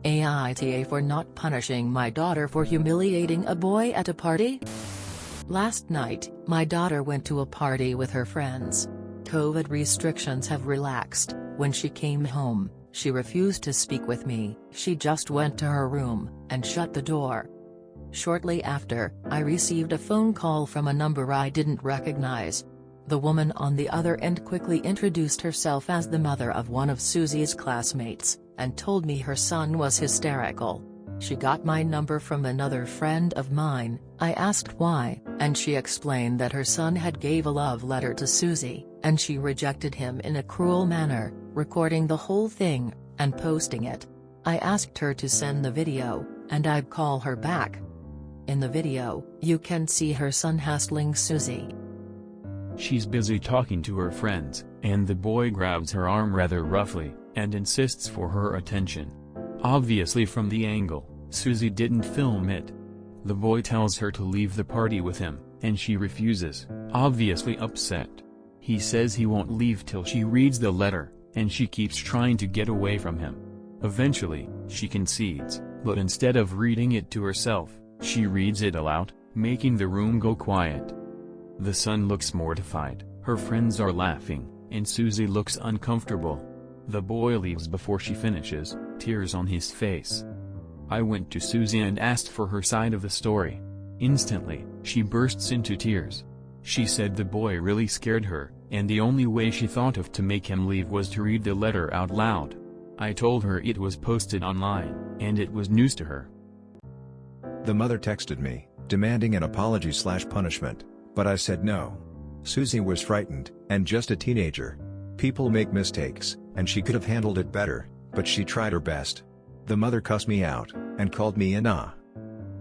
AITA for not punishing my daughter for humiliating a boy at a party? Last night, my daughter went to a party with her friends. COVID restrictions have relaxed. When she came home, she refused to speak with me. She just went to her room and shut the door. Shortly after, I received a phone call from a number I didn't recognize. The woman on the other end quickly introduced herself as the mother of one of Susie's classmates, and told me her son was hysterical. She got my number from another friend of mine. I asked why, and she explained that her son had gave a love letter to Susie, and she rejected him in a cruel manner, recording the whole thing, and posting it. I asked her to send the video, and I'd call her back. In the video, you can see her son hassling Susie. She's busy talking to her friends, and the boy grabs her arm rather roughly, and insists for her attention. Obviously from the angle, Susie didn't film it. The boy tells her to leave the party with him, and she refuses, obviously upset. He says he won't leave till she reads the letter, and she keeps trying to get away from him. Eventually, she concedes, but instead of reading it to herself, she reads it aloud, making the room go quiet. The son looks mortified, her friends are laughing, and Susie looks uncomfortable. The boy leaves before she finishes, tears on his face. I went to Susie and asked for her side of the story. Instantly, she bursts into tears. She said the boy really scared her, and the only way she thought of to make him leave was to read the letter out loud. I told her it was posted online, and it was news to her. The mother texted me, demanding an apology/punishment, but I said no. Susie was frightened, and just a teenager. People make mistakes, and she could have handled it better, but she tried her best. The mother cussed me out, and called me an a.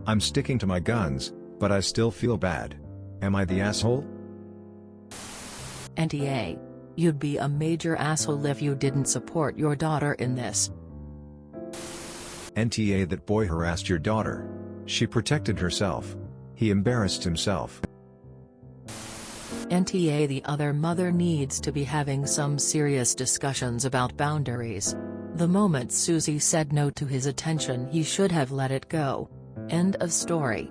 I'm sticking to my guns, but I still feel bad. Am I the asshole? NTA. You'd be a major asshole if you didn't support your daughter in this. NTA. That boy harassed your daughter. She protected herself. He embarrassed himself. NTA. The other mother needs to be having some serious discussions about boundaries. The moment Susie said no to his attention, he should have let it go. End of story.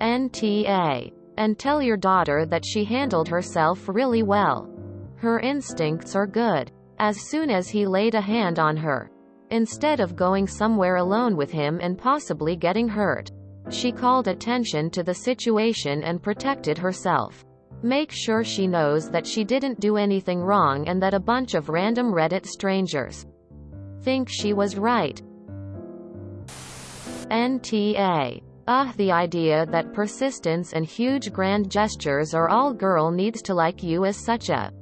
NTA. And tell your daughter that she handled herself really well. Her instincts are good. As soon as he laid a hand on her, instead of going somewhere alone with him and possibly getting hurt, she called attention to the situation and protected herself. Make sure she knows that she didn't do anything wrong and that a bunch of random Reddit strangers think she was right. NTA. The idea that persistence and huge grand gestures are all girl needs to like you is such a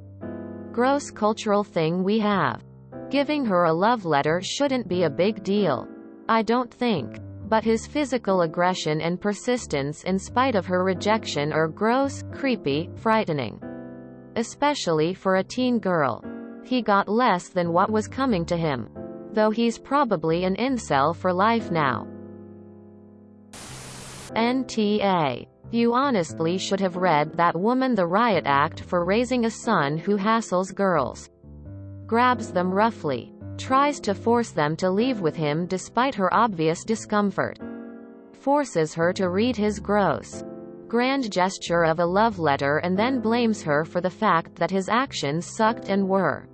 gross cultural thing we have. Giving her a love letter shouldn't be a big deal, I don't think. But his physical aggression and persistence in spite of her rejection are gross, creepy, frightening. Especially for a teen girl. He got less than what was coming to him. Though he's probably an incel for life now. NTA. You honestly should have read that woman the riot act for raising a son who hassles girls. Grabs them roughly. Tries to force them to leave with him despite her obvious discomfort. Forces her to read his gross, grand gesture of a love letter and then blames her for the fact that his actions sucked and were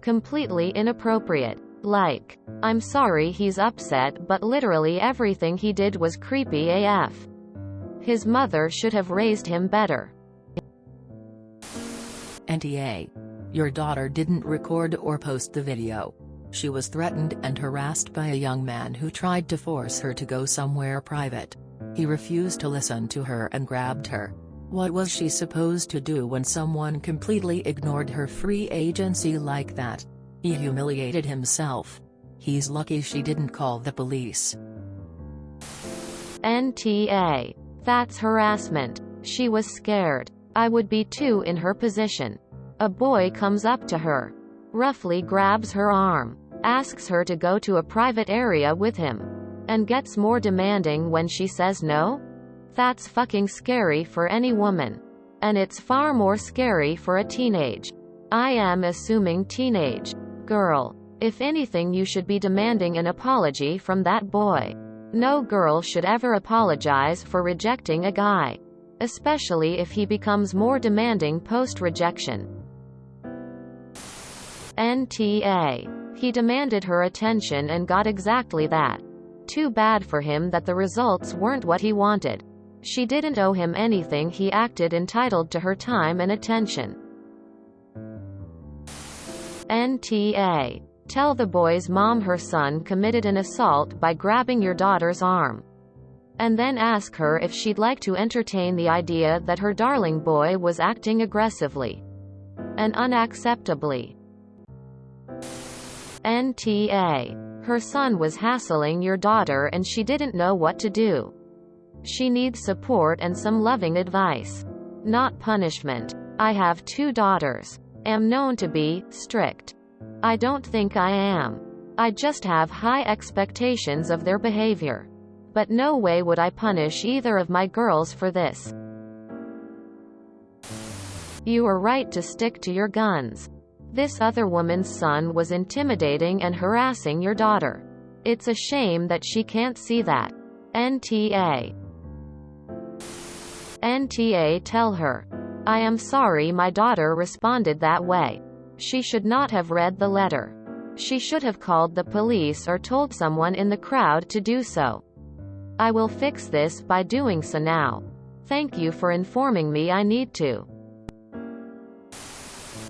completely inappropriate. Like, I'm sorry he's upset, but literally everything he did was creepy AF. His mother should have raised him better. NTA. Your daughter didn't record or post the video. She was threatened and harassed by a young man who tried to force her to go somewhere private. He refused to listen to her and grabbed her. What was she supposed to do when someone completely ignored her free agency like that? He humiliated himself. He's lucky she didn't call the police. NTA. That's harassment. She was scared. I would be too in her position. A boy comes up to her, roughly grabs her arm, asks her to go to a private area with him, and gets more demanding when she says no? That's fucking scary for any woman. And it's far more scary for a teenage, I am assuming teenage, girl. If anything, you should be demanding an apology from that boy. No girl should ever apologize for rejecting a guy, especially if he becomes more demanding post-rejection. NTA. He demanded her attention and got exactly that. Too bad for him that the results weren't what he wanted. She didn't owe him anything. He acted entitled to her time and attention. NTA. Tell the boy's mom her son committed an assault by grabbing your daughter's arm. And then ask her if she'd like to entertain the idea that her darling boy was acting aggressively and unacceptably. NTA. Her son was hassling your daughter and she didn't know what to do. She needs support and some loving advice, not punishment. I have 2 daughters. Am known to be strict. I don't think I am. I just have high expectations of their behavior. But no way would I punish either of my girls for this. You are right to stick to your guns. This other woman's son was intimidating and harassing your daughter. It's a shame that she can't see that. NTA. NTA. Tell her, I am sorry my daughter responded that way. She should not have read the letter. She should have called the police or told someone in the crowd to do so. I will fix this by doing so now. Thank you for informing me I need to.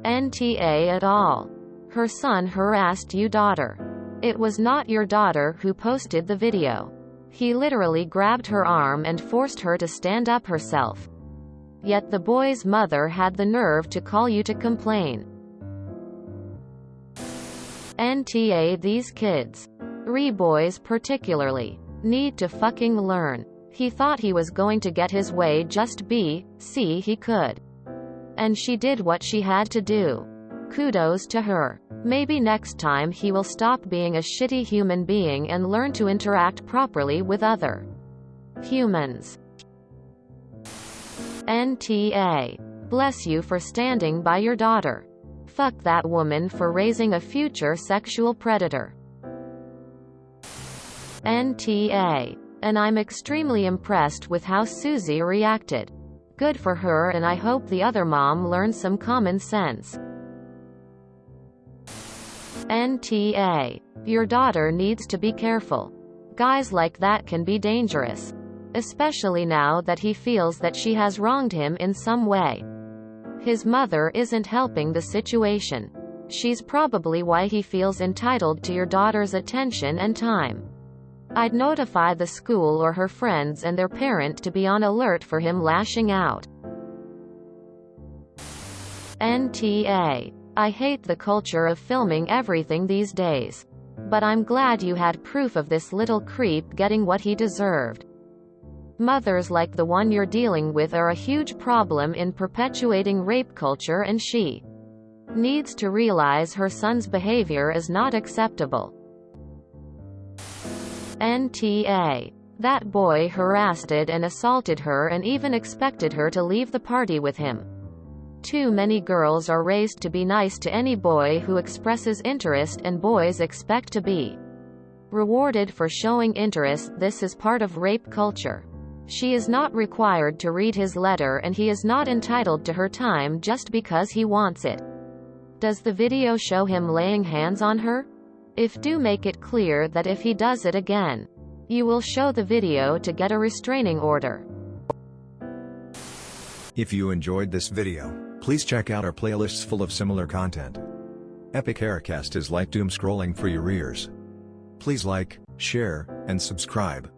NTA at all. Her son harassed your daughter. It was not your daughter who posted the video. He literally grabbed her arm and forced her to stand up herself. Yet the boy's mother had the nerve to call you to complain. NTA. These kids, boys particularly, need to fucking learn. He thought he was going to get his way, just see he could. And she did what she had to do. Kudos to her. Maybe next time he will stop being a shitty human being and learn to interact properly with other humans. NTA. Bless you for standing by your daughter. Fuck that woman for raising a future sexual predator. NTA. And I'm extremely impressed with how Susie reacted. Good for her, and I hope the other mom learns some common sense. NTA. Your daughter needs to be careful. Guys like that can be dangerous. Especially now that he feels that she has wronged him in some way. His mother isn't helping the situation. She's probably why he feels entitled to your daughter's attention and time. I'd notify the school or her friends and their parent to be on alert for him lashing out. NTA. I hate the culture of filming everything these days. But I'm glad you had proof of this little creep getting what he deserved. Mothers like the one you're dealing with are a huge problem in perpetuating rape culture, and she needs to realize her son's behavior is not acceptable. NTA. That boy harassed and assaulted her and even expected her to leave the party with him. Too many girls are raised to be nice to any boy who expresses interest, and boys expect to be rewarded for showing interest. This is part of rape culture. She is not required to read his letter, and he is not entitled to her time just because he wants it. Does the video show him laying hands on her? If do, make it clear that if he does it again, you will show the video to get a restraining order. If you enjoyed this video, please check out our playlists full of similar content. Epic Haircast is like doom scrolling for your ears. Please like, share, and subscribe.